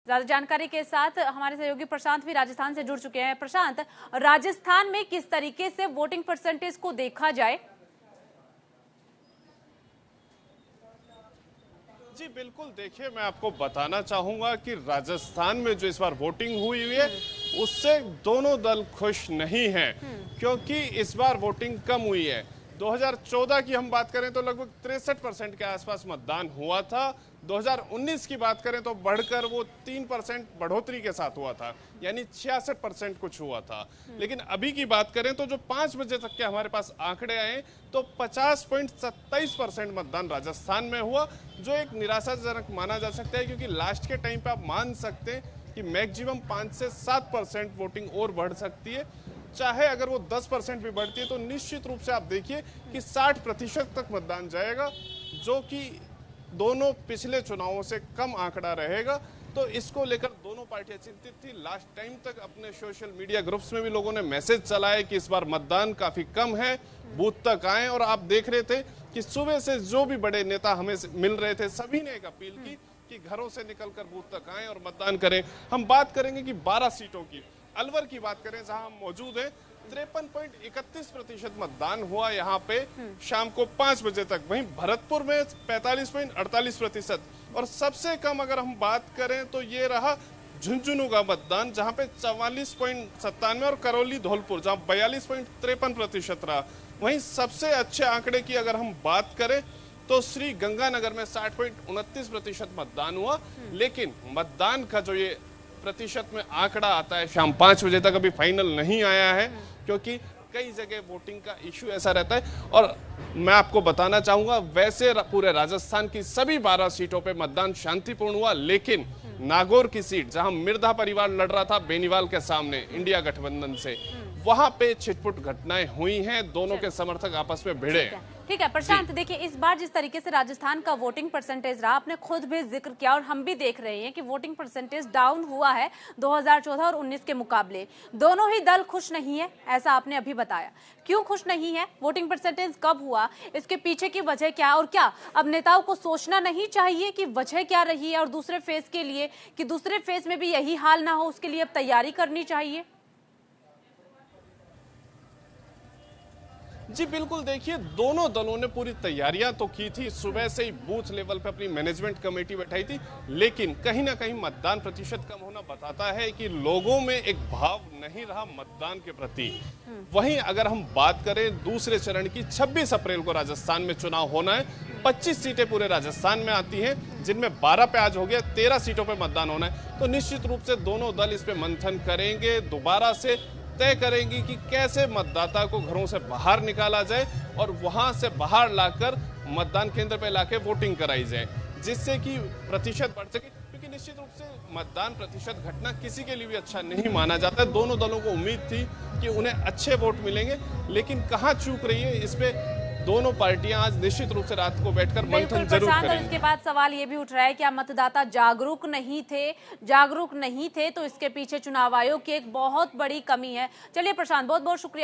ज्यादा जानकारी के साथ हमारे सहयोगी प्रशांत भी राजस्थान से जुड़ चुके हैं। प्रशांत, राजस्थान में किस तरीके से वोटिंग परसेंटेज को देखा जाए? जी बिल्कुल, देखिए मैं आपको बताना चाहूंगा कि राजस्थान में जो इस बार वोटिंग हुई है उससे दोनों दल खुश नहीं हैं, क्योंकि इस बार वोटिंग कम हुई है। 2014 की हम बात करें तो लगभग 63% के आसपास मतदान हुआ था। 2019 की बात करें तो बढ़कर वो 3% बढ़ोतरी के साथ हुआ था, यानी 66% कुछ हुआ था। लेकिन अभी की बात करें तो जो 5 बजे तक के हमारे पास आंकड़े आए तो 50.27% मतदान राजस्थान में हुआ, जो एक निराशाजनक माना जा सकता है, क्योंकि लास्ट के टाइम पे आप मान सकते हैं कि मैक्सिमम 5 से 7% वोटिंग और बढ़ सकती है। चाहे अगर वो 10% भी बढ़ती है तो निश्चित रूप से आप देखिए कि 60% तक मतदान जाएगा, जो कि दोनों पिछले चुनावों से कम आंकड़ा रहेगा। तो इसको लेकर दोनों पार्टियां चिंतित थी। लास्ट टाइम तक अपने सोशल मीडिया ग्रुप्स में भी लोगों ने मैसेज चलाए कि इस बार मतदान काफी कम है, बूथ तक आए। और आप देख रहे थे कि सुबह से जो भी बड़े नेता हमें मिल रहे थे, सभी ने एक अपील की कि घरों से निकलकर बूथ तक आएं और मतदान करें। हम बात करेंगे कि 12 सीटों की। अलवर की बात करें जहां हम मौजूद हैं, 53.31% मतदान हुआ यहाँ पे शाम को 5 बजे तक। वहीं भरतपुर में 45.48%। और सबसे कम अगर हम बात करें तो ये रहा झुंझुनू का मतदान, जहां पे 44.97, और करौली धौलपुर जहां 42.53% रहा। वहीं सबसे अच्छे आंकड़े की अगर हम बात करें तो श्री गंगानगर में 60.29% मतदान हुआ। लेकिन मतदान का जो ये प्रतिशत में आंकड़ा आता है शाम 5 बजे तक, अभी फाइनल नहीं आया है, क्योंकि कई जगह वोटिंग का इश्यू ऐसा रहता है। और मैं आपको बताना चाहूंगा, वैसे पूरे राजस्थान की सभी 12 सीटों पे मतदान शांतिपूर्ण हुआ, लेकिन नागौर की सीट जहां मिर्धा परिवार लड़ रहा था बेनीवाल के सामने इंडिया गठबंधन से, वहां पे छिटपुट घटनाएं हुई हैं, दोनों के समर्थक आपस में भिड़े। ठीक है प्रशांत, देखिए इस बार जिस तरीके से राजस्थान का वोटिंग परसेंटेज रहा, आपने खुद भी जिक्र किया और हम भी देख रहे हैं कि वोटिंग परसेंटेज डाउन हुआ है 2014 और 19 के मुकाबले। दोनों ही दल खुश नहीं है, ऐसा आपने अभी बताया। क्यों खुश नहीं है? वोटिंग परसेंटेज कब हुआ, इसके पीछे की वजह क्या, और क्या अब नेताओं को सोचना नहीं चाहिए कि वजह क्या रही है, और दूसरे फेज के लिए कि दूसरे फेज में भी यही हाल ना हो, उसके लिए अब तैयारी करनी चाहिए? जी बिल्कुल, देखिए दोनों दलों ने पूरी तैयारियां तो की थी, सुबह से ही बूथ लेवल पर अपनी मैनेजमेंट कमेटी बैठाई थी। लेकिन कहीं ना कहीं मतदान प्रतिशत कम होना बताता है कि लोगों में एक भाव नहीं रहा मतदान के प्रति। वहीं अगर हम बात करें दूसरे चरण की, 26 अप्रैल को राजस्थान में चुनाव होना है। 25 सीटें पूरे राजस्थान में आती हैं, जिनमें 12 पे आज हो गया, 13 सीटों पे मतदान होना है। तो निश्चित रूप से दोनों दल इस पे मंथन करेंगे, दोबारा से तय करेंगी कि कैसे मतदाता को घरों से बाहर निकाला जाए और वहां से बाहर लाकर मतदान केंद्र पे लाके वोटिंग कराई जाए, जिससे कि प्रतिशत बढ़ सके। क्योंकि निश्चित रूप से मतदान प्रतिशत घटना किसी के लिए भी अच्छा नहीं माना जाता है। दोनों दलों को उम्मीद थी कि उन्हें अच्छे वोट मिलेंगे, लेकिन कहाँ चूक रही है, इस पे दोनों पार्टियां आज निश्चित रूप से रात को बैठकर मंथन जरूर करेंगी। इसके बाद सवाल ये भी उठ रहा है कि मतदाता जागरूक नहीं थे, तो इसके पीछे चुनाव आयोग की एक बहुत बड़ी कमी है। चलिए प्रशांत, बहुत बहुत शुक्रिया।